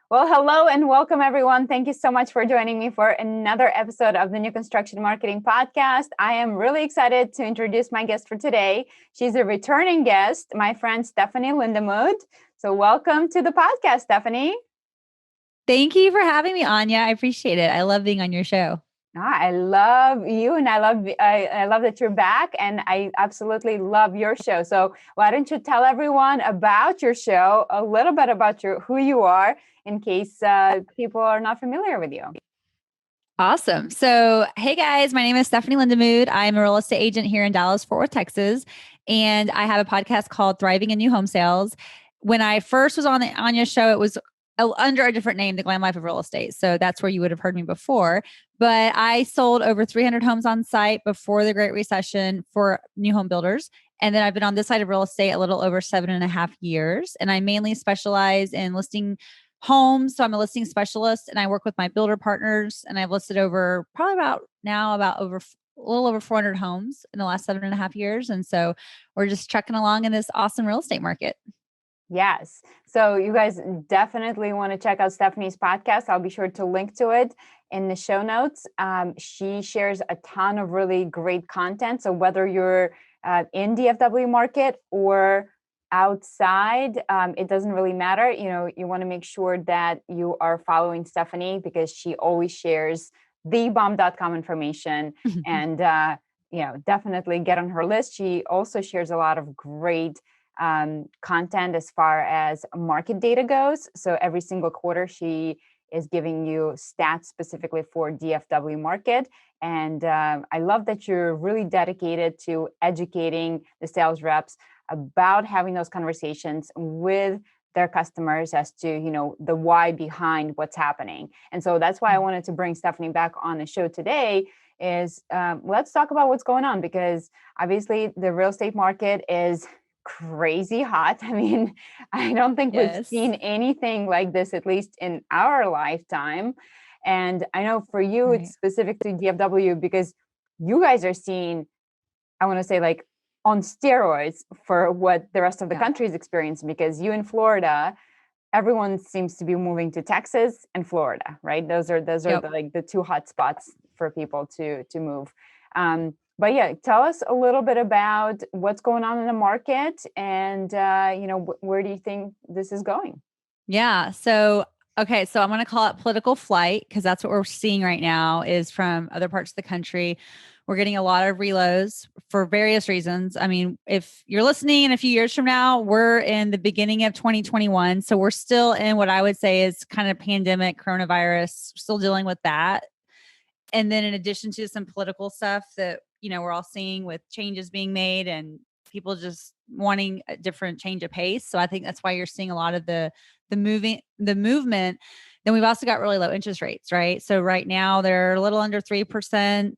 Well, hello and welcome, everyone. Thank you so much for joining me for another episode of the New Construction Marketing Podcast. I am really excited to introduce my guest for today. She's a returning guest, my friend Stephanie Lindamood. So, welcome to the podcast, Stephanie. Thank you for having me, Anya. I appreciate it. I love being on your show. I love you, and I love that you're back, and I absolutely love your show. So, why don't you tell everyone about your show, a little bit about who you are, in case people are not familiar with you. Awesome. So, hey guys, my name is Stephanie Lindamood. I'm a real estate agent here in Dallas, Fort Worth, Texas, and I have a podcast called Thriving in New Home Sales. When I first was on the Anya show, it was under a different name, The Glam Life of Real Estate. So that's where you would have heard me before. But I sold over 300 homes on site before the Great Recession for new home builders. And then I've been on this side of real estate a little over 7.5 years. And I mainly specialize in listing homes. So I'm a listing specialist and I work with my builder partners, and I've listed over probably about over a little over 400 homes in the last 7.5 years. And so we're just trucking along in this awesome real estate market. Yes. So you guys definitely want to check out Stephanie's podcast. I'll be sure to link to it in the show notes. She shares a ton of really great content. So whether you're in DFW market or outside, it doesn't really matter. You want to make sure that you are following Stephanie because she always shares thebomb.com information and, definitely get on her list. She also shares a lot of great content as far as market data goes. So every single quarter, she is giving you stats specifically for DFW market. And I love that you're really dedicated to educating the sales reps about having those conversations with their customers as to the why behind what's happening. And so that's why I wanted to bring Stephanie back on the show today is let's talk about what's going on, because obviously the real estate market is crazy hot. I mean, I don't think we've Yes. seen anything like this, at least in our lifetime. And I know for you, it's Right. specific to DFW because you guys are seeing, I want to say, like on steroids for what the rest of the Yeah. country is experiencing, because you in Florida, everyone seems to be moving to Texas and Florida, right? Those are Yep. the two hot spots for people to move. But yeah, tell us a little bit about what's going on in the market, and where do you think this is going? Yeah. So I'm going to call it political flight because that's what we're seeing right now is from other parts of the country. We're getting a lot of reloads for various reasons. I mean, if you're listening in a few years from now, we're in the beginning of 2021. So we're still in what I would say is kind of pandemic coronavirus, still dealing with that. And then in addition to some political stuff that, we're all seeing with changes being made and people just wanting a different change of pace. So I think that's why you're seeing a lot of the movement. Then we've also got really low interest rates, right? So right now they're a little under 3%.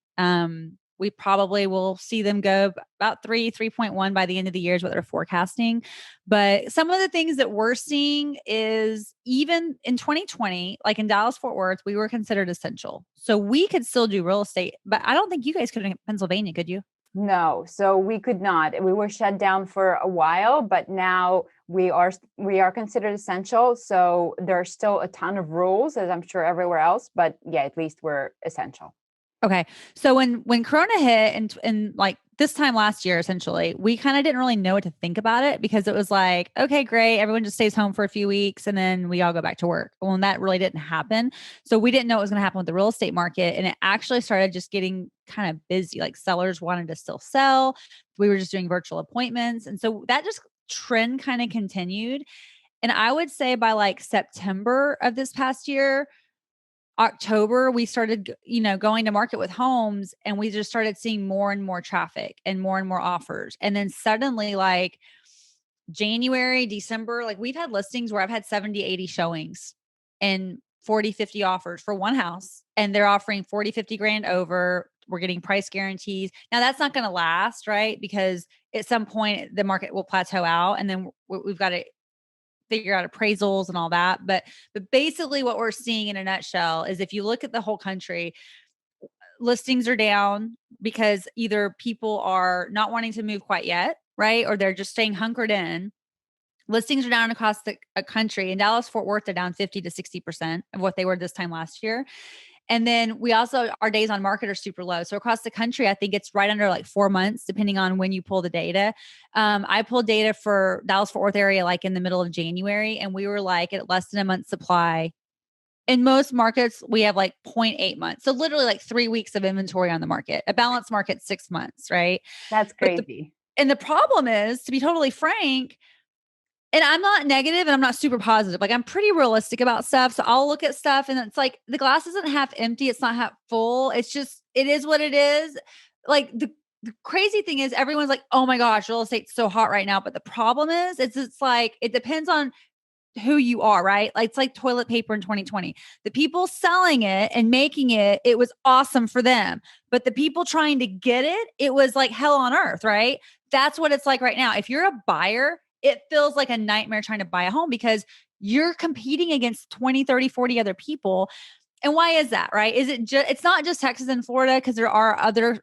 We probably will see them go about 3.1 by the end of the year is what they're forecasting. But some of the things that we're seeing is even in 2020, like in Dallas, Fort Worth, we were considered essential. So we could still do real estate, but I don't think you guys could in Pennsylvania, could you? No, so we could not. We were shut down for a while, but now we are considered essential. So there are still a ton of rules, as I'm sure everywhere else. But yeah, at least we're essential. Okay. So when Corona hit and like this time last year, essentially, we kind of didn't really know what to think about it because it was like, okay, great. Everyone just stays home for a few weeks and then we all go back to work. Well, and that really didn't happen. So we didn't know what was going to happen with the real estate market. And it actually started just getting kind of busy. Like sellers wanted to still sell. We were just doing virtual appointments. And so that just trend kind of continued. And I would say by like September of this past year, October, we started, going to market with homes and we just started seeing more and more traffic and more offers. And then suddenly, like January, December, like we've had listings where I've had 70, 80 showings and 40, 50 offers for one house. And they're offering 40, 50 grand over. We're getting price guarantees. Now that's not going to last, right? Because at some point the market will plateau out and then we've got to figure out appraisals and all that. But basically what we're seeing in a nutshell is if you look at the whole country, listings are down because either people are not wanting to move quite yet, right? Or they're just staying hunkered in. Listings are down across the country. In Dallas, Fort Worth, they're down 50 to 60% of what they were this time last year. And then we also, our days on market are super low. So across the country, I think it's right under like 4 months, depending on when you pull the data. I pulled data for Dallas Fort Worth area, like in the middle of January, and we were like at less than a month's supply. In most markets, we have like 0.8 months. So literally like 3 weeks of inventory on the market. A balanced market, 6 months, right? That's But crazy. the problem is, to be totally frank, and I'm not negative and I'm not super positive. Like I'm pretty realistic about stuff. So I'll look at stuff and it's like the glass isn't half empty. It's not half full. It's just, it is what it is. Like the crazy thing is everyone's like, oh my gosh, real estate's so hot right now. But the problem is it's like, it depends on who you are, right? Like it's like toilet paper in 2020. The people selling it and making it, it was awesome for them. But the people trying to get it, it was like hell on earth, right? That's what it's like right now. If you're a buyer, it feels like a nightmare trying to buy a home because you're competing against 20, 30, 40 other people. And why is that, right? Is it just, it's not just Texas and Florida, because there are other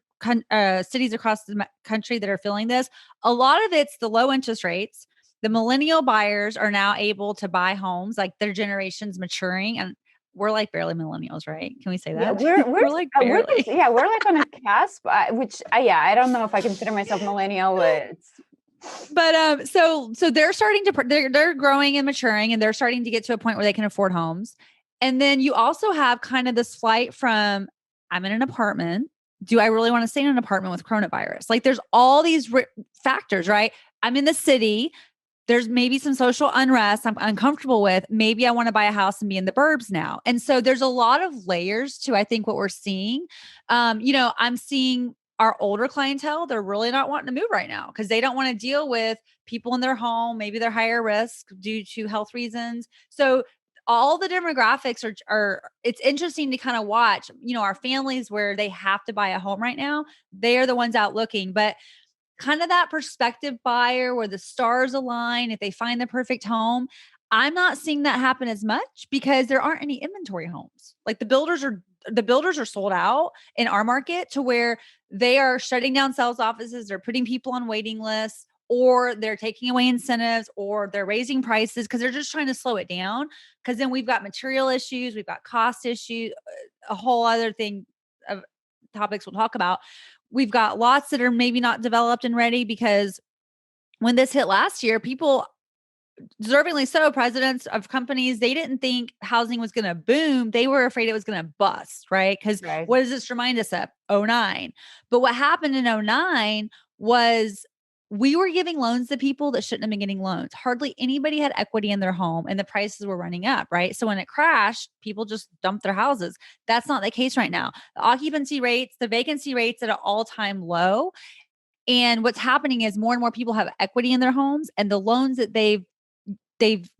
cities across the country that are feeling this. A lot of it's the low interest rates. The millennial buyers are now able to buy homes, like their generation's maturing, and we're like barely millennials, right? Can we say Yeah, that? we're We're like we're just, barely. yeah, we're like on a cusp, which yeah, I don't know if I consider myself millennial. It's But so they're starting to they're growing and maturing, and they're starting to get to a point where they can afford homes. And then you also have kind of this flight from, I'm in an apartment. Do I really want to stay in an apartment with coronavirus? Like there's all these factors, right? I'm in the city. There's maybe some social unrest I'm uncomfortable with. Maybe I want to buy a house and be in the burbs now. And so there's a lot of layers to, I think, what we're seeing. I'm seeing our older clientele, they're really not wanting to move right now because they don't want to deal with people in their home. Maybe they're higher risk due to health reasons. So all the demographics are it's interesting to kind of watch, our families where they have to buy a home right now. They are the ones out looking, but kind of that perspective buyer where the stars align, if they find the perfect home, I'm not seeing that happen as much because there aren't any inventory homes. Like the builders are sold out in our market to where they are shutting down sales offices, they're putting people on waiting lists, or they're taking away incentives, or they're raising prices because they're just trying to slow it down. Because then we've got material issues, we've got cost issues, a whole other thing of topics we'll talk about. We've got lots that are maybe not developed and ready because when this hit last year, people, deservingly so, presidents of companies, they didn't think housing was going to boom. They were afraid it was going to bust, right? Because right. what does this remind us of? '09. But what happened in '09 was we were giving loans to people that shouldn't have been getting loans. Hardly anybody had equity in their home and the prices were running up, right? So when it crashed, people just dumped their houses. That's not the case right now. The occupancy rates, the vacancy rates at an all-time low. And what's happening is more and more people have equity in their homes, and the loans that they've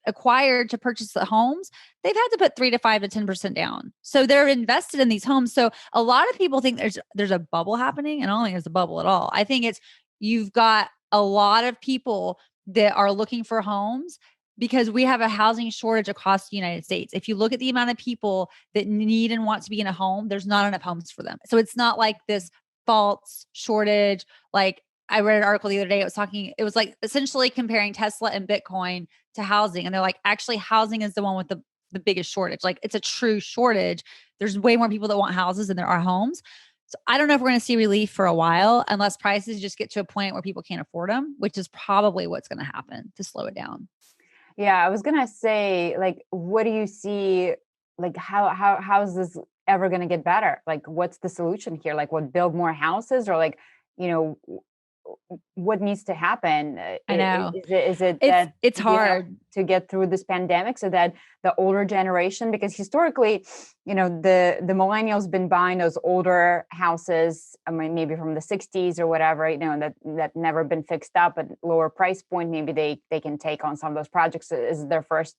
acquired to purchase the homes, they've had to put 3 to 5 to 10% down. So they're invested in these homes. So a lot of people think there's a bubble happening, and I don't think there's a bubble at all. I think it's, you've got a lot of people that are looking for homes because we have a housing shortage across the United States. If you look at the amount of people that need and want to be in a home, there's not enough homes for them. So it's not like this false shortage. Like I read an article the other day, it was like essentially comparing Tesla and Bitcoin to housing. And they're like, actually housing is the one with the biggest shortage. Like it's a true shortage. There's way more people that want houses than there are homes. So I don't know if we're going to see relief for a while unless prices just get to a point where people can't afford them, which is probably what's going to happen to slow it down. Yeah, I was gonna say, like, what do you see? Like, how is this ever gonna get better? Like, what's the solution here? Like, what, build more houses, or like, you know, what needs to happen? I know. Is it It's that, it's hard. to get through this pandemic so that the older generation, because historically, the millennials been buying those older houses, I mean, maybe from the 60s or whatever, that never been fixed up at lower price point. Maybe they can take on some of those projects as their first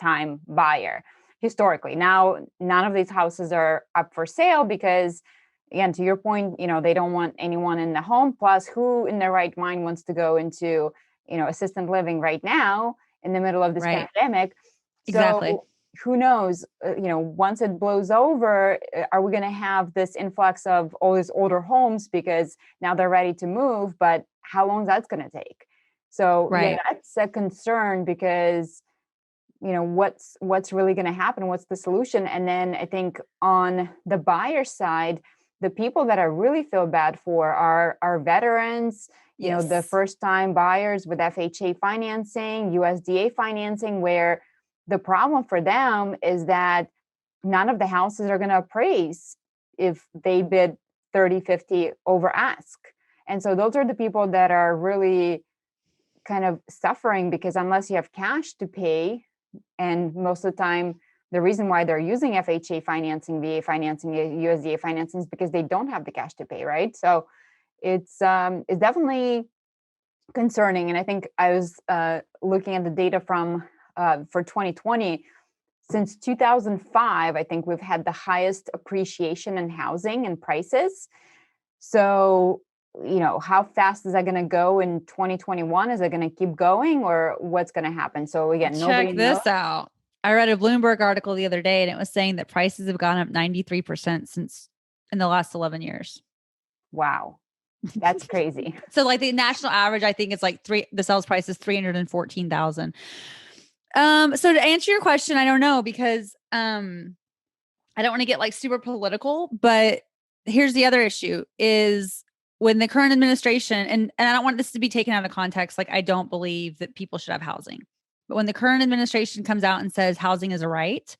time buyer. Historically, now none of these houses are up for sale because, again, to your point, they don't want anyone in the home. Plus, who in their right mind wants to go into, assisted living right now in the middle of this Right. pandemic? Exactly. So who knows, once it blows over, are we going to have this influx of all these older homes because now they're ready to move, but how long that's going to take? So yeah, Right. that's a concern because what's really going to happen, what's the solution. And then I think on the buyer side, the people that I really feel bad for are veterans, the Yes. first time buyers with FHA financing, USDA financing, where the problem for them is that none of the houses are going to appraise if they bid 30, 50 over ask. And so those are the people that are really kind of suffering, because unless you have cash to pay, and most of the time, the reason why they're using FHA financing, VA financing, USDA financing is because they don't have the cash to pay, right? So it's definitely concerning. And I think I was looking at the data from for 2020. Since 2005, I think we've had the highest appreciation in housing and prices. So, how fast is that going to go in 2021? Is it going to keep going, or what's going to happen? So again, Check nobody knows. this out. I read a Bloomberg article the other day and it was saying that prices have gone up 93% since in the last 11 years. Wow. That's crazy. So like the national average, I think it's like the sales price is 314,000. So to answer your question, I don't know, because I don't want to get like super political, but here's the other issue is when the current administration, and I don't want this to be taken out of context, like I don't believe that people should have housing. But when the current administration comes out and says housing is a right,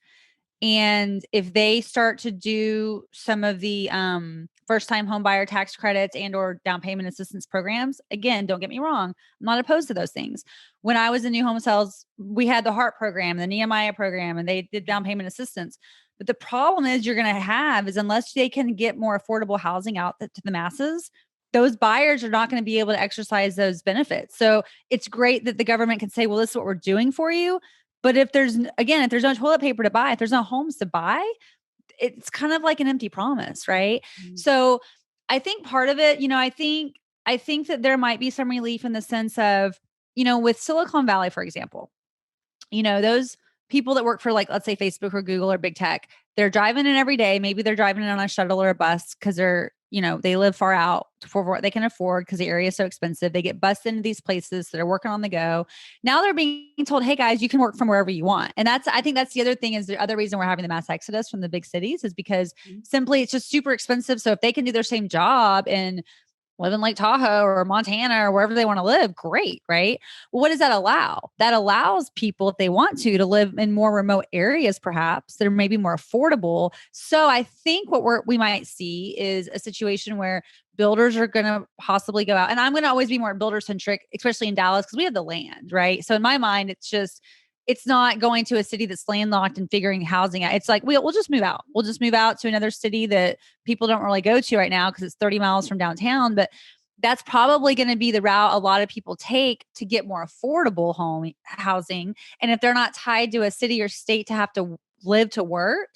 and if they start to do some of the first time home buyer tax credits and or down payment assistance programs, again, don't get me wrong, I'm not opposed to those things. When I was in new home sales, we had the HART program, the Nehemiah program, and they did down payment assistance. But the problem is you're going to have is unless they can get more affordable housing out to the masses, those buyers are not going to be able to exercise those benefits. So it's great that the government can say, well, this is what we're doing for you. But if there's no toilet paper to buy, if there's no homes to buy, it's kind of like an empty promise, right? Mm-hmm. So I think part of it, I think that there might be some relief in the sense of, with Silicon Valley, for example, those people that work for like, let's say Facebook or Google or big tech, they're driving in every day. Maybe they're driving in on a shuttle or a bus because they live far out for what they can afford because the area is so expensive. They get bused into these places that are working on the go. Now they're being told, hey guys, you can work from wherever you want. And I think that's the other thing, is the other reason we're having the mass exodus from the big cities is because simply it's just super expensive. So if they can do their same job in live in Lake Tahoe or Montana or wherever they want to live, great, right? Well, what does that allow? That allows people, if they want to live in more remote areas, perhaps that are maybe more affordable. So I think what we might see is a situation where builders are going to possibly go out, and I'm going to always be more builder centric, especially in Dallas, because we have the land, right? So in my mind, it's not going to a city that's landlocked and figuring housing out. It's like, we'll just move out. We'll just move out to another city that people don't really go to right now because it's 30 miles from downtown. But that's probably going to be the route a lot of people take to get more affordable home housing. And if they're not tied to a city or state to have to live to work,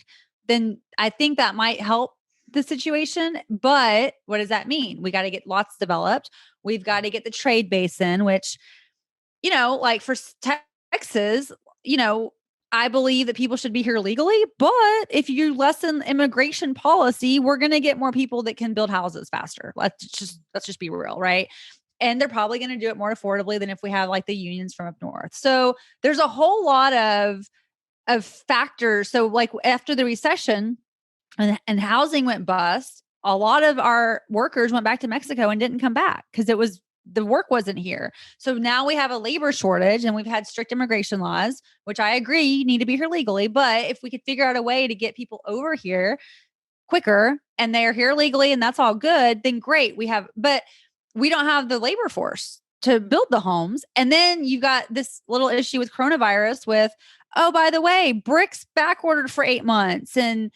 then I think that might help the situation. But what does that mean? We got to get lots developed. We've got to get the trade base in, which, like for Texas, I believe that people should be here legally, but if you lessen immigration policy, we're going to get more people that can build houses faster. Let's just be real, right? And they're probably going to do it more affordably than if we have like the unions from up north. So there's a whole lot of factors. So like after the recession and housing went bust, a lot of our workers went back to Mexico and didn't come back because the work wasn't here. So now we have a labor shortage and we've had strict immigration laws, which I agree need to be here legally. But if we could figure out a way to get people over here quicker and they're here legally and that's all good, then great. But we don't have the labor force to build the homes. And then you got this little issue with coronavirus with, oh, by the way, bricks back ordered for 8 months and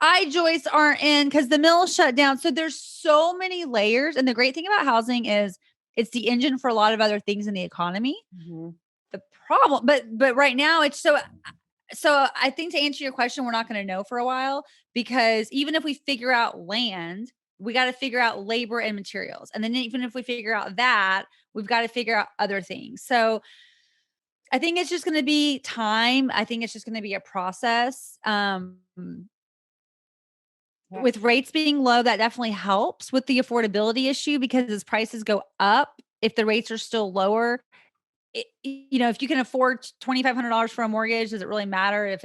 I-joists aren't in because the mill shut down. So there's so many layers. And the great thing about housing is it's the engine for a lot of other things in the economy. Mm-hmm. The problem, but right now it's so I think to answer your question, we're not going to know for a while, because even if we figure out land, we got to figure out labor and materials. And then even if we figure out that, we've got to figure out other things. So I think it's just going to be time. I think it's just going to be a process. With rates being low, that definitely helps with the affordability issue, because as prices go up, if the rates are still lower, if you can afford $2,500 for a mortgage, does it really matter if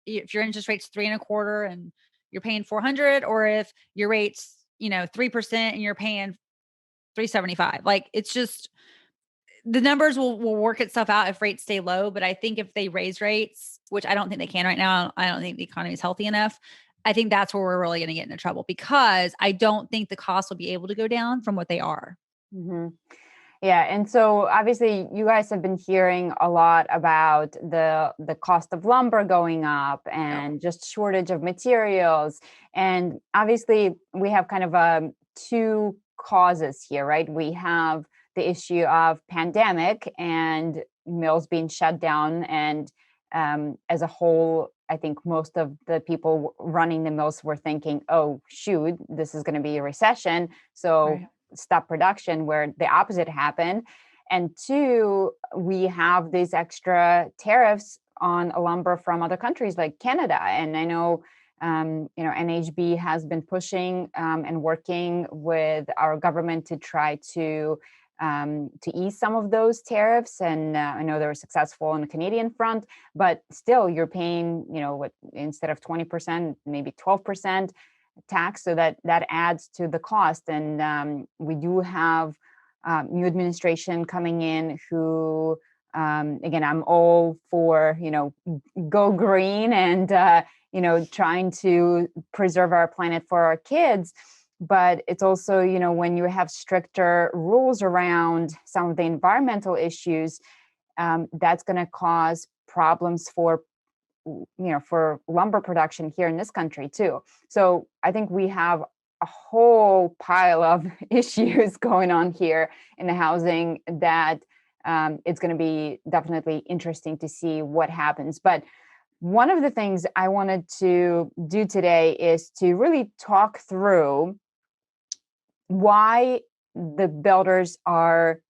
your interest rate's 3.25 and you're paying 400, or if your rate's 3% and you're paying 375? Like, it's just, the numbers will work itself out if rates stay low. But I think if they raise rates, which I don't think they can right now, I don't think the economy is healthy enough. I think that's where we're really going to get into trouble, because I don't think the costs will be able to go down from what they are. Mm-hmm. Yeah, and so obviously you guys have been hearing a lot about the cost of lumber going up and just shortage of materials. And obviously we have kind of two causes here, right? We have the issue of pandemic and mills being shut down, and as a whole, I think most of the people running the mills were thinking, oh shoot, this is going to be a recession, so Right. stop production, where the opposite happened. And two, we have these extra tariffs on lumber from other countries like Canada. And I know, NHB has been pushing and working with our government to try to ease some of those tariffs. And I know they were successful on the Canadian front, but still you're paying, instead of 20%, maybe 12% tax, so that adds to the cost. And we do have new administration coming in who, again, I'm all for go green and trying to preserve our planet for our kids. But it's also, when you have stricter rules around some of the environmental issues, that's going to cause problems for lumber production here in this country too. So I think we have a whole pile of issues going on here in the housing that it's going to be definitely interesting to see what happens. But one of the things I wanted to do today is to really talk through why the builders are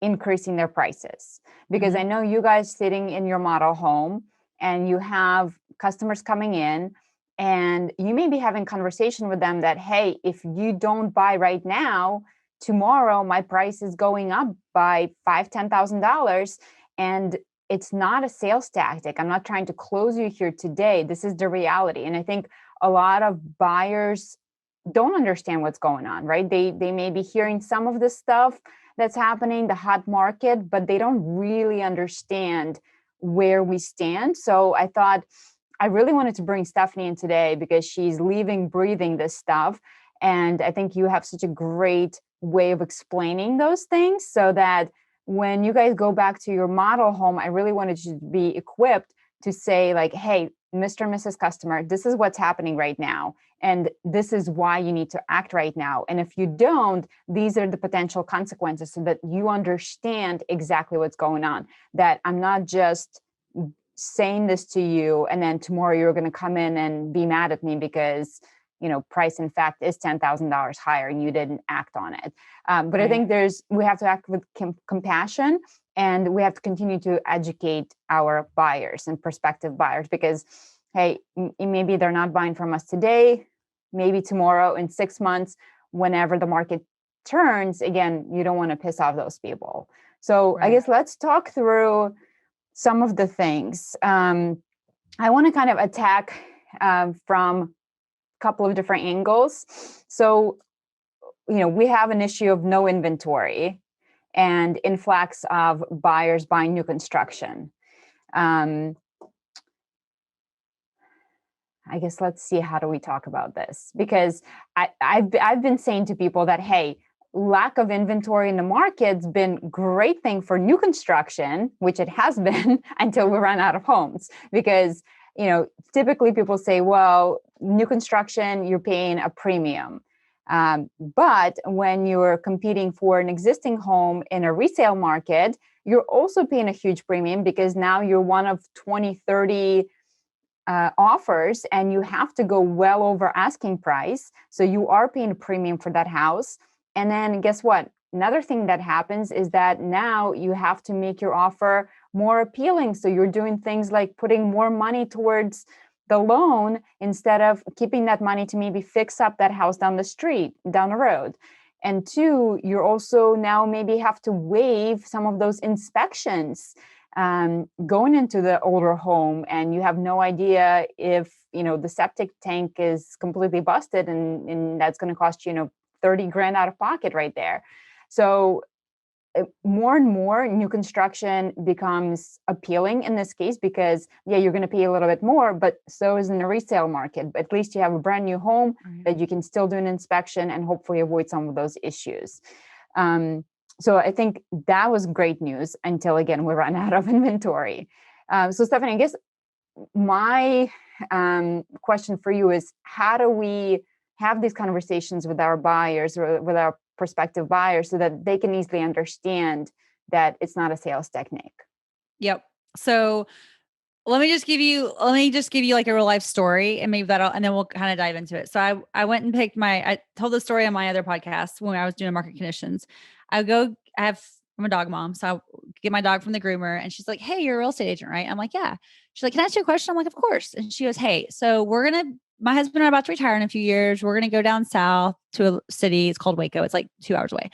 increasing their prices. Because I know you guys sitting in your model home and you have customers coming in, and you may be having conversation with them that, hey, if you don't buy right now, tomorrow my price is going up by $5,000-$10,000. And it's not a sales tactic. I'm not trying to close you here today. This is the reality. And I think a lot of buyers don't understand what's going on, right? They may be hearing some of the stuff that's happening, the hot market, but they don't really understand where we stand. So I thought I really wanted to bring Stephanie in today because she's living, breathing this stuff. And I think you have such a great way of explaining those things, so that when you guys go back to your model home, I really wanted you to be equipped to say, like, hey, Mr. and Mrs. Customer, this is what's happening right now. And this is why you need to act right now. And if you don't, these are the potential consequences, so that you understand exactly what's going on. That I'm not just saying this to you and then tomorrow you're going to come in and be mad at me because, price in fact is $10,000 higher and you didn't act on it. But right. I think we have to act with compassion, and we have to continue to educate our buyers and prospective buyers, because, hey, maybe they're not buying from us today, maybe tomorrow, in 6 months, whenever the market turns again, you don't want to piss off those people. So right. I guess let's talk through some of the things. I want to kind of attack from a couple of different angles. So, we have an issue of no inventory and influx of buyers buying new construction. I guess let's see, how do we talk about this? Because I've been saying to people that, hey, lack of inventory in the market's been a great thing for new construction, which it has been until we run out of homes. Because, typically people say, well, new construction, you're paying a premium. But when you're competing for an existing home in a resale market, you're also paying a huge premium, because now you're one of 20, 30 offers, and you have to go well over asking price. So you are paying a premium for that house. And then guess what? Another thing that happens is that now you have to make your offer more appealing. So you're doing things like putting more money towards the loan instead of keeping that money to maybe fix up that house down the road. And two, you're also now maybe have to waive some of those inspections going into the older home, and you have no idea if, the septic tank is completely busted, and that's going to cost you, 30 grand out of pocket right there. So more and more new construction becomes appealing in this case, because you're going to pay a little bit more, but so is in the resale market. But at least you have a brand new home that you can still do an inspection and hopefully avoid some of those issues. So I think that was great news until, again, we ran out of inventory. So Stephanie, I guess my question for you is, how do we have these conversations with our buyers or with our prospective buyers so that they can easily understand that it's not a sales technique? Yep. So let me just give you like a real life story, and maybe and then we'll kind of dive into it. So I went and I told the story on my other podcast when I was doing market conditions. I'm a dog mom. So I get my dog from the groomer, and she's like, "Hey, you're a real estate agent, right?" I'm like, "Yeah." She's like, "Can I ask you a question?" I'm like, "Of course." And she goes, "Hey, so my husband and I are about to retire in a few years. We're going to go down south to a city. It's called Waco. It's like 2 hours away.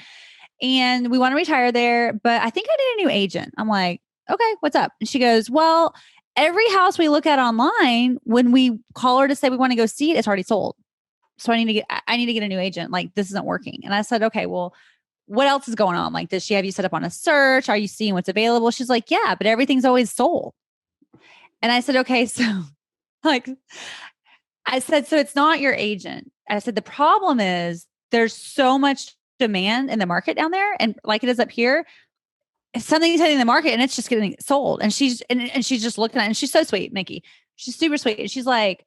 And we want to retire there, but I think I need a new agent." I'm like, "Okay, what's up?" And she goes, "Well, every house we look at online, when we call her to say we want to go see it, it's already sold. So I need to get a new agent. Like, this isn't working." And I said, "Okay, well, what else is going on? Like, does she have you set up on a search? Are you seeing what's available?" She's like, "Yeah, but everything's always sold." And I said, "Okay, so like," I said, "So it's not your agent." I said, "The problem is there's so much demand in the market down there. And like it is up here, something's hitting the market and it's just getting sold." And she's just looking at it, and she's so sweet, Mickey. She's super sweet. And she's like,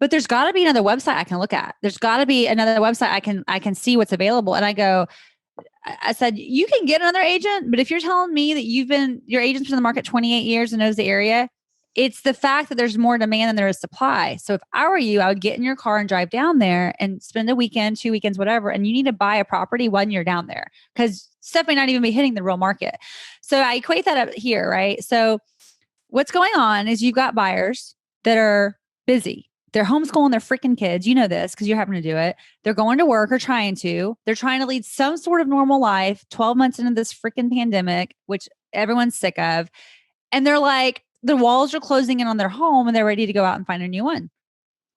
"But there's got to be another website I can look at. There's got to be another website I can see what's available." And I said, "You can get another agent, but if you're telling me that your agent's been in the market 28 years and knows the area, it's the fact that there's more demand than there is supply. So if I were you, I would get in your car and drive down there and spend a weekend, 2 weekends, whatever. And you need to buy a property when you're down there, because stuff may not even be hitting the real market." So I equate that up here, right? So what's going on is you've got buyers that are busy. They're homeschooling their freaking kids. You know this because you're having to do it. They're going to work or trying to. They're trying to lead some sort of normal life 12 months into this freaking pandemic, which everyone's sick of. And they're like, the walls are closing in on their home and they're ready to go out and find a new one.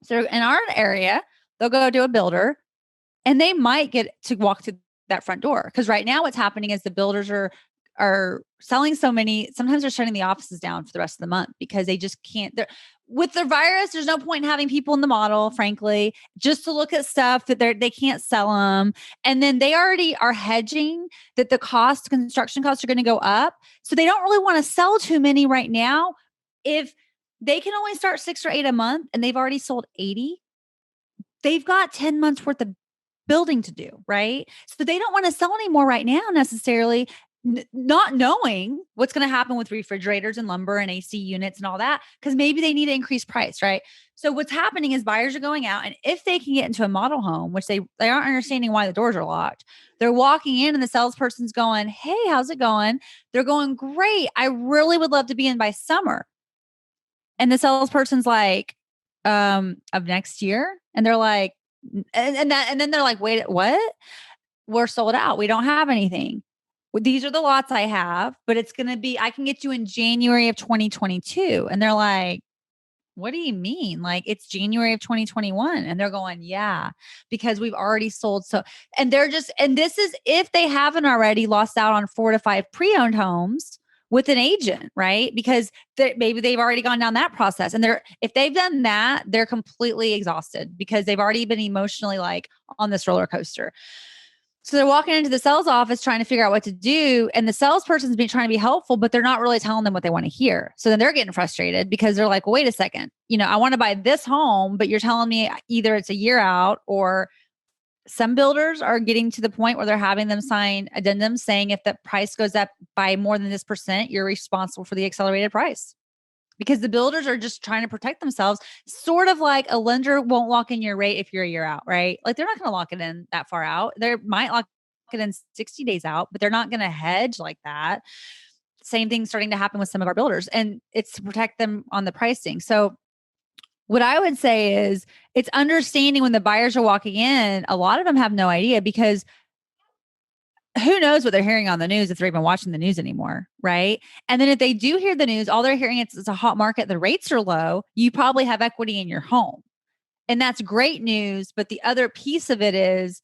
So in our area, they'll go to a builder and they might get to walk to that front door. Because right now what's happening is the builders are selling so many, sometimes they're shutting the offices down for the rest of the month because they just can't. With the virus, there's no point in having people in the model, frankly, just to look at stuff that they can't sell them. And then they already are hedging that the construction costs are going to go up. So they don't really want to sell too many right now. If they can only start 6 or 8 a month and they've already sold 80, they've got 10 months worth of building to do, right? So they don't want to sell any more right now necessarily, not knowing what's going to happen with refrigerators and lumber and AC units and all that, because maybe they need to increase price, right? So what's happening is buyers are going out, and if they can get into a model home, which they aren't understanding why the doors are locked, they're walking in and the salesperson's going, "Hey, how's it going?" They're going, "Great. I really would love to be in by summer." And the salesperson's like, "Of next year?" And they're like, and then they're like, "Wait, what? We're sold out. We don't have anything. These are the lots I have, but it's going to be, I can get you in January of 2022. And they're like, "What do you mean? Like, it's January of 2021. And they're going, "Yeah, because we've already sold." So, and this is if they haven't already lost out on 4 to 5 pre-owned homes with an agent, right? Because maybe they've already gone down that process. And if they've done that, they're completely exhausted because they've already been emotionally like on this roller coaster. So they're walking into the sales office trying to figure out what to do. And the salesperson's been trying to be helpful, but they're not really telling them what they want to hear. So then they're getting frustrated because they're like, "Wait a second, I want to buy this home, but you're telling me either it's a year out," or some builders are getting to the point where they're having them sign addendums saying if the price goes up by more than this percent, you're responsible for the accelerated price. Because the builders are just trying to protect themselves, sort of like a lender won't lock in your rate if you're a year out, right? Like, they're not going to lock it in that far out. They might lock it in 60 days out, but they're not going to hedge like that. Same thing starting to happen with some of our builders, and it's to protect them on the pricing. So what I would say is it's understanding when the buyers are walking in, a lot of them have no idea because who knows what they're hearing on the news if they're even watching the news anymore, right? And then if they do hear the news, all they're hearing is it's a hot market, the rates are low, you probably have equity in your home. And that's great news. But the other piece of it is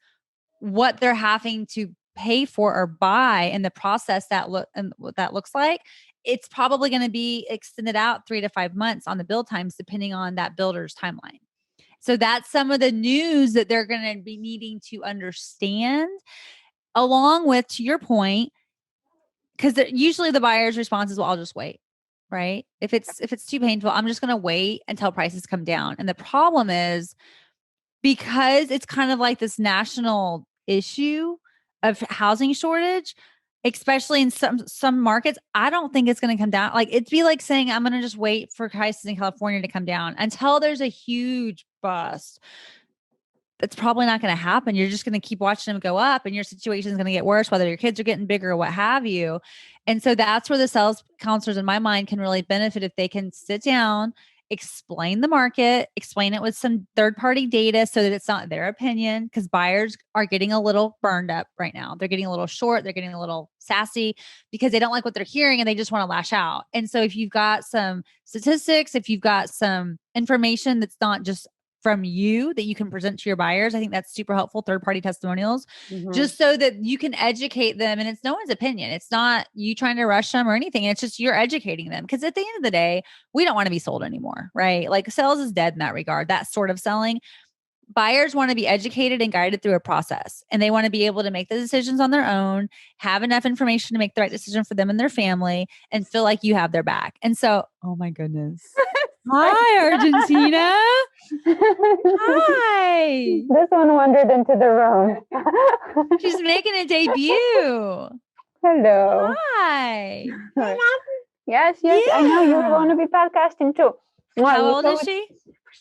what they're having to pay for or buy in the process that look and what that looks like. It's probably going to be extended out 3 to 5 months on the build times, depending on that builder's timeline. So that's some of the news that they're going to be needing to understand, along with, to your point, because usually the buyer's response is, well, I'll just wait. Right. If it's too painful, I'm just going to wait until prices come down. And the problem is, because it's kind of like this national issue of housing shortage, especially in some markets, I don't think it's going to come down. Like, it'd be like saying, I'm going to just wait for prices in California to come down until there's a huge bust. It's probably not going to happen. You're just going to keep watching them go up, and your situation is going to get worse, whether your kids are getting bigger or what have you. And so that's where the sales counselors, in my mind, can really benefit if they can sit down, explain the market, explain it with some third-party data so that it's not their opinion, because buyers are getting a little burned up right now. They're getting a little short. They're getting a little sassy because they don't like what they're hearing and they just want to lash out. And so if you've got some statistics, if you've got some information that's not just from you that you can present to your buyers, I think that's super helpful. Third-party testimonials, just so that you can educate them. And it's no one's opinion. It's not you trying to rush them or anything. It's just you're educating them. Because at the end of the day, we don't want to be sold anymore, right? Like, sales is dead in that regard. That sort of selling. Buyers want to be educated and guided through a process, and they want to be able to make the decisions on their own, have enough information to make the right decision for them and their family, and feel like you have their back. And so, oh my goodness. Hi, Argentina. Hi. This one wandered into the room. She's making a debut. Hello. Hi. Yes, I know you want to be podcasting too. How old is she?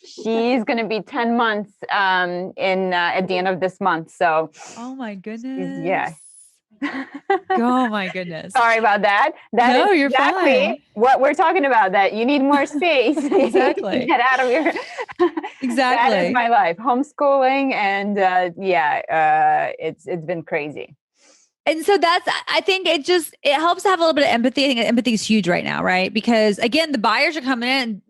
She's going to be 10 months at the end of this month. So, oh my goodness. Yeah. Oh my goodness. Sorry about that. No, you're fine. What we're talking about, that you need more space. Exactly. Get out of your exactly. That is my life. Homeschooling, and it's been crazy. And so I think it helps to have a little bit of empathy. I think empathy is huge right now, right? Because again, the buyers are coming in,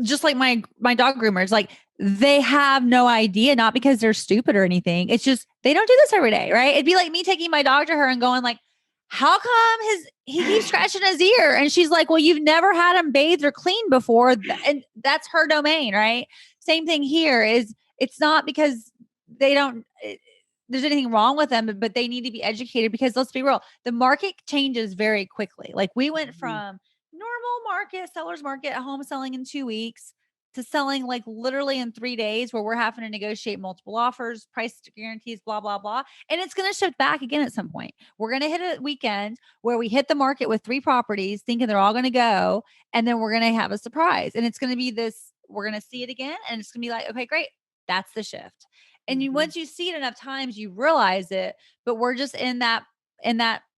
just like my dog groomers, like, they have no idea, not because they're stupid or anything. It's just, they don't do this every day, right? It'd be like me taking my dog to her and going like, how come he keeps scratching his ear? And she's like, well, you've never had him bathed or cleaned before. And that's her domain, right? Same thing here is, it's not because there's anything wrong with them, but they need to be educated, because let's be real, the market changes very quickly. Like, we went from normal market, seller's market, home selling in 2 weeks, to selling like literally in 3 days, where we're having to negotiate multiple offers, price guarantees, blah, blah, blah. And it's going to shift back again at some point. We're going to hit a weekend where we hit the market with 3 properties thinking they're all going to go. And then we're going to have a surprise. And it's going to be this, we're going to see it again. And it's going to be like, okay, great. That's the shift. And once you see it enough times, you realize it. But we're just in that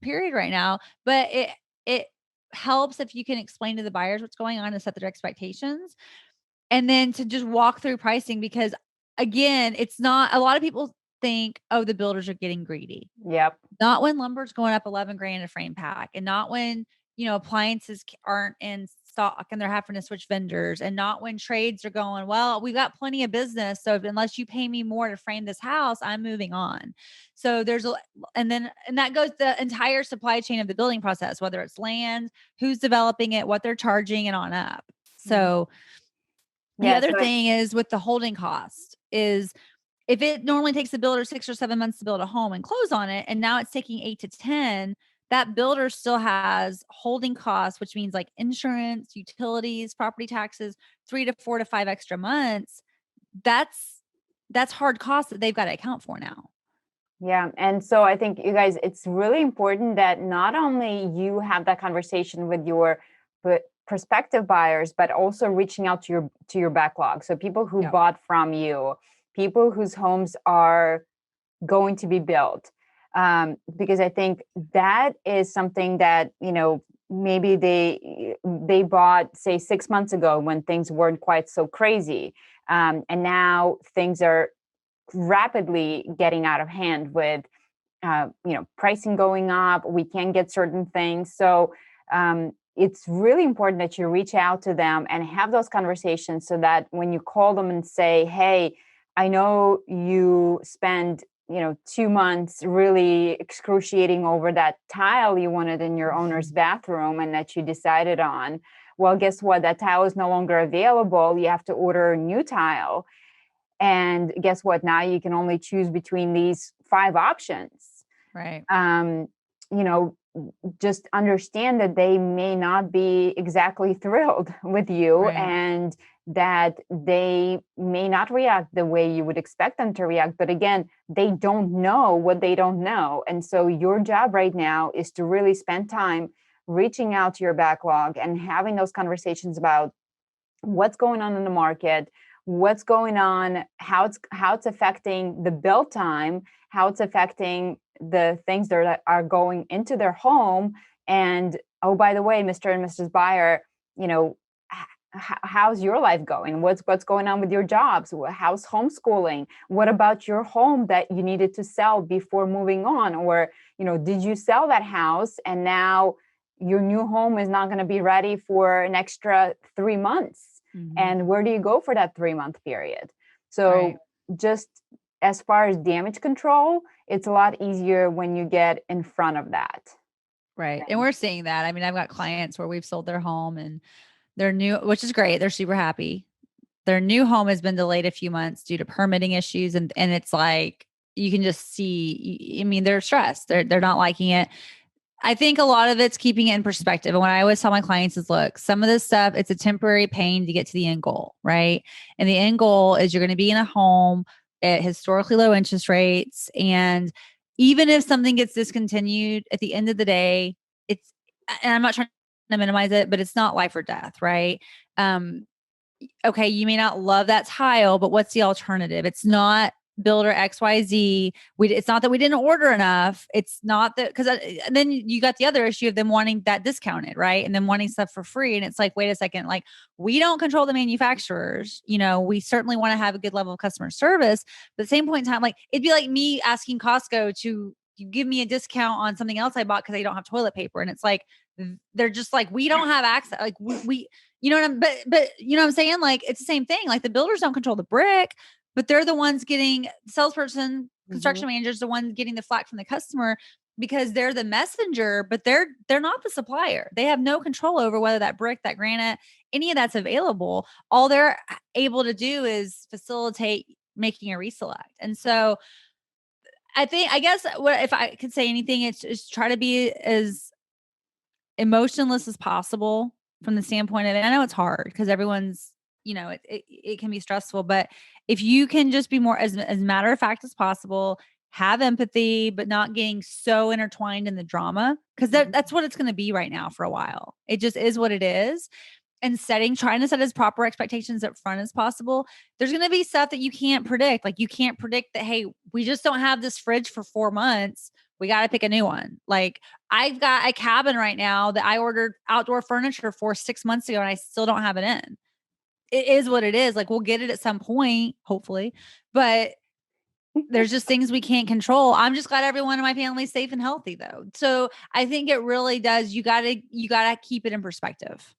period right now. But it helps if you can explain to the buyers what's going on and set their expectations. And then to just walk through pricing, because again, it's not, a lot of people think, oh, the builders are getting greedy. Yep. Not when lumber's going up 11 grand a frame pack, and not when, appliances aren't in stock and they're having to switch vendors, and not when trades are going, well, we've got plenty of business, so unless you pay me more to frame this house, I'm moving on. So and that goes the entire supply chain of the building process, whether it's land, who's developing it, what they're charging, and on up. So the other thing is with the holding cost is, if it normally takes the builder 6 or 7 months to build a home and close on it, and now it's taking 8 to 10, that builder still has holding costs, which means like insurance, utilities, property taxes, 3 to 4 to 5 extra months. That's hard costs that they've got to account for now. Yeah. And so I think, you guys, it's really important that not only you have that conversation with your prospective buyers, but also reaching out to your backlog. So people who bought from you, people whose homes are going to be built. Because I think that is something that, maybe they bought, say, 6 months ago when things weren't quite so crazy. And now things are rapidly getting out of hand with pricing going up. We can't get certain things. So it's really important that you reach out to them and have those conversations so that when you call them and say, hey, I know you spend 2 months really excruciating over that tile you wanted in your owner's bathroom and that you decided on. Well, guess what? That tile is no longer available. You have to order a new tile. And guess what? Now you can only choose between these 5 options. Right. Just understand that they may not be exactly thrilled with you, Right. and that they may not react the way you would expect them to react. But again, they don't know what they don't know. And so your job right now is to really spend time reaching out to your backlog and having those conversations about what's going on in the market, what's going on, how it's affecting the build time, how it's affecting the things that are going into their home. And oh, by the way, Mr. and Mrs. Buyer, how's your life going? What's going on with your jobs? How's homeschooling? What about your home that you needed to sell before moving on? Or, did you sell that house and now your new home is not going to be ready for an extra 3 months? Mm-hmm. And where do you go for that 3-month period? So just as far as damage control, it's a lot easier when you get in front of that. Right. And we're seeing that. I mean, I've got clients where we've sold their home and their new, which is great. They're super happy. Their new home has been delayed a few months due to permitting issues. And it's like, you can just see, I mean, they're stressed. They're not liking it. I think a lot of it's keeping it in perspective. And what I always tell my clients is, look, some of this stuff, it's a temporary pain to get to the end goal, right? And the end goal is you're going to be in a home at historically low interest rates. And even if something gets discontinued at the end of the day, and I'm not trying to minimize it, but it's not life or death, right? Okay, you may not love that tile, but what's the alternative? It's not builder XYZ. It's not that we didn't order enough. It's not that, because then you got the other issue of them wanting that discounted, right? And then wanting stuff for free. And it's like, wait a second, like, we don't control the manufacturers. We certainly want to have a good level of customer service. But at the same point in time, like, it'd be like me asking Costco to give me a discount on something else I bought because I don't have toilet paper. And it's like, they're just like, we don't have access. Like we but you know what I'm saying? Like, it's the same thing. Like, the builders don't control the brick, but they're the ones getting salesperson, construction managers, the ones getting the flack from the customer because they're the messenger, but they're not the supplier. They have no control over whether that brick, that granite, any of that's available. All they're able to do is facilitate making a reselect. And so I guess what, if I could say anything, it's try to be as emotionless as possible from the standpoint of it. I know it's hard because everyone's, it can be stressful, but if you can just be more as matter of fact as possible, have empathy, but not getting so intertwined in the drama, because that's what it's going to be right now for a while. It just is what it is. And trying to set as proper expectations up front as possible. There's going to be stuff that you can't predict. Like, you can't predict that, hey, we just don't have this fridge for 4 months. We got to pick a new one. Like, I've got a cabin right now that I ordered outdoor furniture for 6 months ago and I still don't have it in. It is what it is. Like, we'll get it at some point, hopefully, but there's just things we can't control. I'm just glad everyone in my family is safe and healthy though. So I think it really does. You gotta keep it in perspective.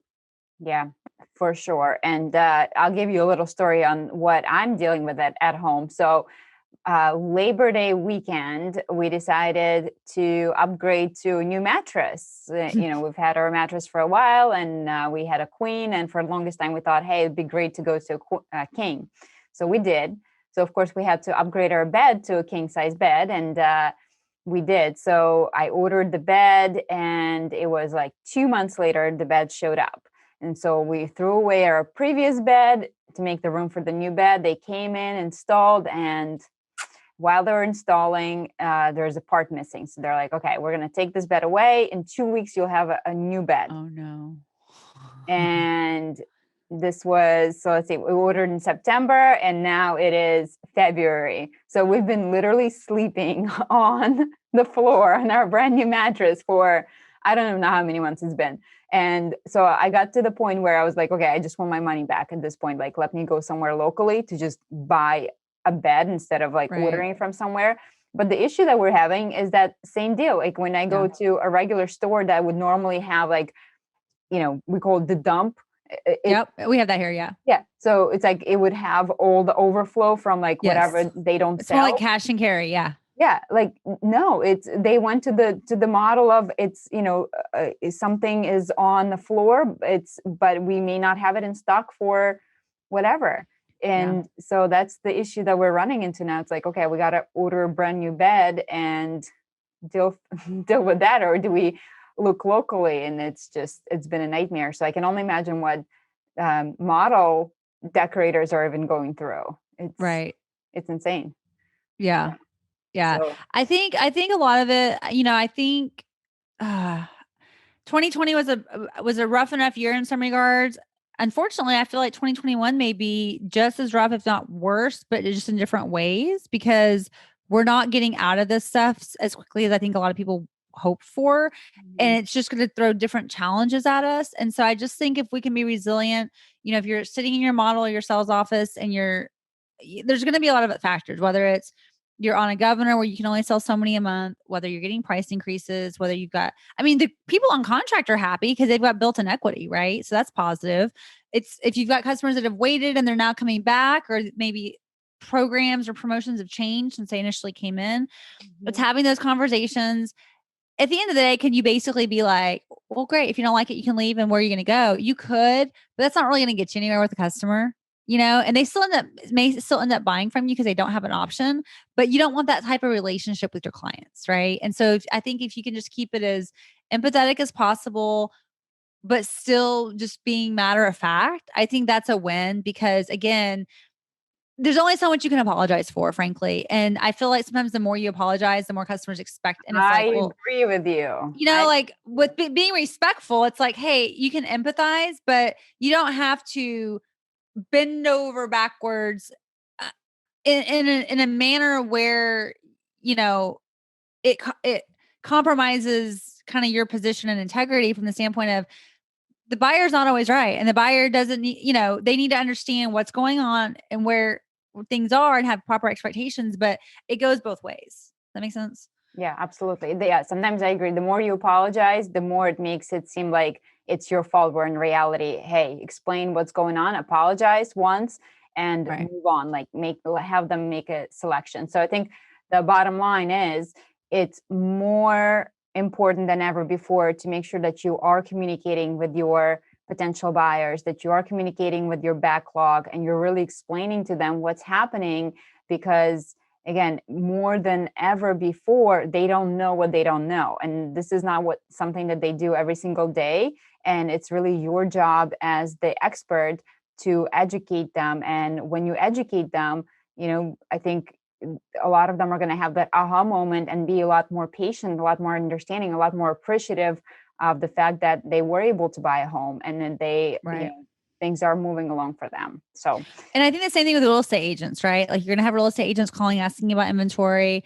Yeah, for sure. And I'll give you a little story on what I'm dealing with at home. So Labor Day weekend, we decided to upgrade to a new mattress. We've had our mattress for a while, and we had a queen. And for the longest time, we thought, hey, it'd be great to go to a king. So we did. So, of course, we had to upgrade our bed to a king size bed. And we did. So I ordered the bed, and it was like 2 months later, the bed showed up. And so we threw away our previous bed to make the room for the new bed. They came in, installed, and while they were installing, there's a part missing. So they're like, okay, we're going to take this bed away. In 2 weeks, you'll have a new bed. Oh, no. And this was, so let's see, we ordered in September, and now it is February. So we've been literally sleeping on the floor on our brand new mattress for, I don't even know how many months it's been. And so I got to the point where I was like, okay, I just want my money back at this point. Like, let me go somewhere locally to just buy a bed instead of like ordering from somewhere. But the issue that we're having is that same deal. Like when I go to a regular store that would normally have like, we call it the dump. Yep. We have that here. Yeah. Yeah. So it's like it would have all the overflow from like Yes. whatever they don't It's more like sell. cash and carry. Yeah. Yeah, like no, they went to the model of it's something is on the floor, but we may not have it in stock for whatever. And so that's the issue that we're running into now. It's like, okay, we got to order a brand new bed and deal deal with that, or do we look locally? And it's been a nightmare. So I can only imagine what model decorators are even going through. It's insane. Yeah. Yeah. So, I think a lot of it, I think 2020 was a rough enough year in some regards. Unfortunately, I feel like 2021 may be just as rough, if not worse, but just in different ways, because we're not getting out of this stuff as quickly as I think a lot of people hope for. And it's just going to throw different challenges at us. And so I just think if we can be resilient, if you're sitting in your model or your sales office and there's going to be a lot of factors, whether it's you're on a governor where you can only sell so many a month, whether you're getting price increases, whether you've got, the people on contract are happy because they've got built-in equity, right? So that's positive. It's if you've got customers that have waited and they're now coming back, or maybe programs or promotions have changed since they initially came in. It's having those conversations. At the end of the day, can you basically be like, well, great, if you don't like it, you can leave, and where are you going to go? You could, but that's not really going to get you anywhere with the customer. And they may still end up buying from you because they don't have an option, but you don't want that type of relationship with your clients. Right. And so I think if you can just keep it as empathetic as possible, but still just being matter of fact, I think that's a win, because again, there's only so much you can apologize for, frankly. And I feel like sometimes the more you apologize, the more customers expect. And it's I like, well, agree with you. like with being respectful, it's like, hey, you can empathize, but you don't have to bend over backwards in a manner where it compromises kind of your position and integrity, from the standpoint of the buyer's not always right, and the buyer doesn't need, they need to understand what's going on and where things are and have proper expectations, but it goes both ways. Does that make sense? Yeah, absolutely. Yeah, sometimes I agree. The more you apologize, the more it makes it seem like it's your fault. Where in reality, hey, explain what's going on, apologize once, and move on. Like have them make a selection. So I think the bottom line is it's more important than ever before to make sure that you are communicating with your potential buyers, that you are communicating with your backlog, and you're really explaining to them what's happening, because again, more than ever before, they don't know what they don't know. And this is not something that they do every single day. And it's really your job as the expert to educate them. And when you educate them, I think a lot of them are going to have that aha moment and be a lot more patient, a lot more understanding, a lot more appreciative of the fact that they were able to buy a home, and then things are moving along for them. So, and I think the same thing with real estate agents, right? Like you're going to have real estate agents calling, asking about inventory.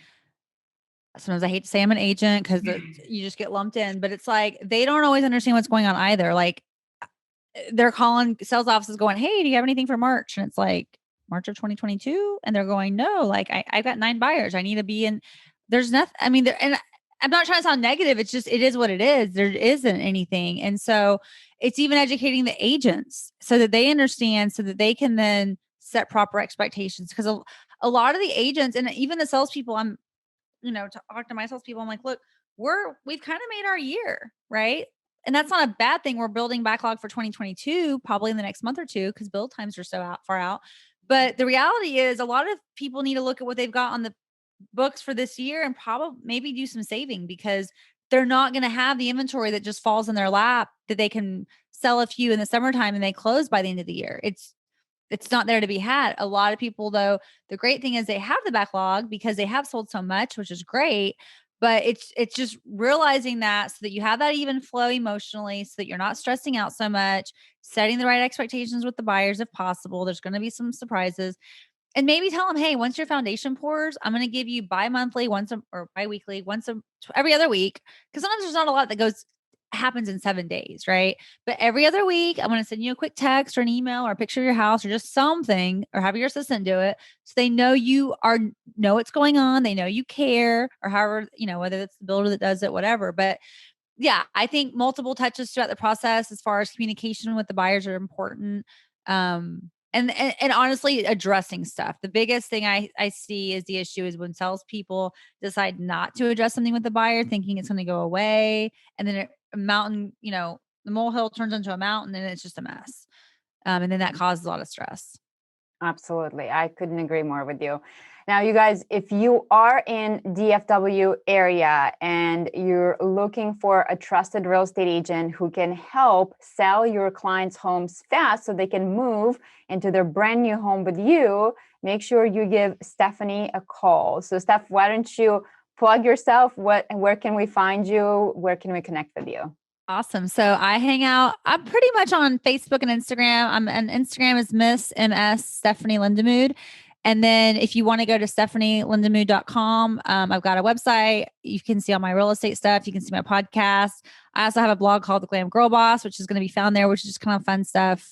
Sometimes I hate to say I'm an agent because you just get lumped in, but it's like, they don't always understand what's going on either. Like they're calling sales offices going, hey, do you have anything for March? And it's like, March of 2022. And they're going, no, like I've got 9 buyers. I need to be in, there's nothing. And I'm not trying to sound negative. It's just, it is what it is. There isn't anything. And so it's even educating the agents so that they understand, so that they can then set proper expectations. Because a lot of the agents and even the salespeople, talk to my salespeople, I'm like, look, we've kind of made our year, right? And that's not a bad thing. We're building backlog for 2022, probably in the next month or two, because build times are so far out. But the reality is a lot of people need to look at what they've got on the books for this year and probably maybe do some saving, because they're not going to have the inventory that just falls in their lap that they can sell a few in the summertime and they close by the end of the year. It's not there to be had. A lot of people, though, the great thing is they have the backlog because they have sold so much, which is great. But it's just realizing that, so that you have that even flow emotionally, so that you're not stressing out so much, setting the right expectations with the buyers if possible. There's going to be some surprises. And maybe tell them, hey, once your foundation pours, I'm going to give you bi-monthly, or bi-weekly, every other week. Because sometimes there's not a lot that goes happens in 7 days, right? But every other week, I'm going to send you a quick text or an email or a picture of your house or just something, or have your assistant do it, so they know know what's going on. They know you care, or however, whether it's the builder that does it, whatever. But yeah, I think multiple touches throughout the process as far as communication with the buyers are important. And honestly, addressing stuff. The biggest thing I see is the issue is when salespeople decide not to address something with the buyer, thinking it's going to go away. And then a mountain, the molehill turns into a mountain and it's just a mess. And then that causes a lot of stress. Absolutely. I couldn't agree more with you. Now, you guys, if you are in DFW area and you're looking for a trusted real estate agent who can help sell your clients' homes fast so they can move into their brand new home with you, make sure you give Stephanie a call. So, Steph, why don't you plug yourself? Where can we find you? Where can we connect with you? Awesome. So I hang out. I'm pretty much on Facebook and Instagram. And Instagram is Miss MS Stephanie Lindamood. And then if you want to go to stephanielindamood.com, I've got a website. You can see all my real estate stuff. You can see my podcast. I also have a blog called The Glam Girl Boss, which is going to be found there, which is just kind of fun stuff.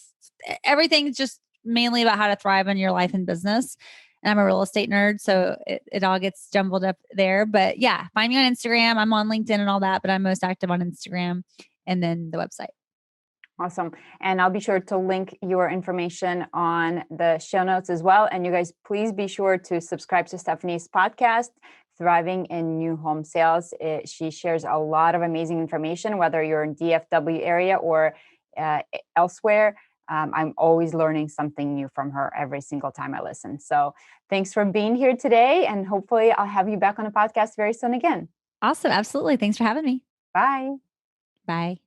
Everything's just mainly about how to thrive in your life and business. And I'm a real estate nerd, so it all gets jumbled up there. But yeah, find me on Instagram. I'm on LinkedIn and all that, but I'm most active on Instagram and then the website. Awesome. And I'll be sure to link your information on the show notes as well. And you guys, please be sure to subscribe to Stephanie's podcast, Thriving in New Home Sales. She shares a lot of amazing information, whether you're in DFW area or elsewhere. I'm always learning something new from her every single time I listen. So thanks for being here today. And hopefully I'll have you back on the podcast very soon again. Awesome. Absolutely. Thanks for having me. Bye. Bye.